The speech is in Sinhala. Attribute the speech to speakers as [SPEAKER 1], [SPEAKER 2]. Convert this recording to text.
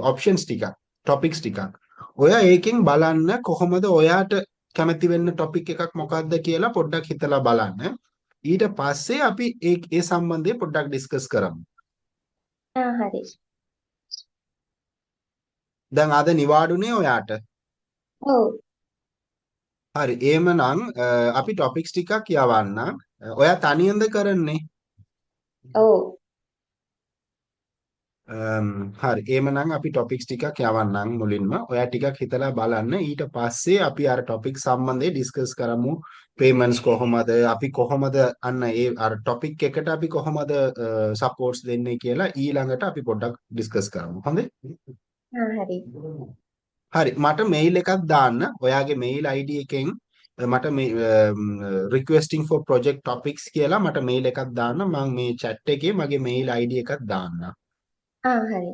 [SPEAKER 1] ඔප්ෂන්ස් ටිකක් ටොපික්ස් ටිකක්. ඔයා ඒකෙන් බලන්න කොහොමද ඔයාට කැමති වෙන්න ටොපික් එකක් මොකක්ද කියලා පොඩ්ඩක් හිතලා බලන්න. ඊට පස්සේ අපි ඒ සම්බන්ධයෙන් පොඩ්ඩක් ඩිස්කස් කරමු.
[SPEAKER 2] හරි.
[SPEAKER 1] දැන් අද නිවාඩුනේ ඔයාට.
[SPEAKER 2] ඔව්.
[SPEAKER 1] හරි. එහෙමනම් අපි ටොපික්ස් ටිකක් යවන්න. ඔයා තනියෙන්ද කරන්නේ?
[SPEAKER 2] ඔව්.
[SPEAKER 1] හරි. එහෙමනම් අපි ටොපික්ස් ටිකක් යවන්නම් මුලින්ම. ඔයා ටිකක් හිතලා බලන්න. ඊට පස්සේ අපි අර ටොපික් සම්බන්ධයෙන් ඩිස්කස් කරමු. පේමන්ට්ස් කොහොමද? අපි කොහොමද අන්න ඒ අර ටොපික් එකට අපි කොහොමද සපෝට්ස් දෙන්නේ කියලා ඊළඟට අපි පොඩ්ඩක් ඩිස්කස් කරමු. හොඳේ?
[SPEAKER 2] හරි.
[SPEAKER 1] හරි. මට මෙයිල් එකක් දාන්න. ඔයාගේ මෙයිල් ID එකෙන් මට මේ requesting for project topics කියලා මට මෙයිල් එකක් දාන්න. මම මේ chat එකේ මගේ මෙයිල් ID එකක් දාන්න.
[SPEAKER 2] හරි.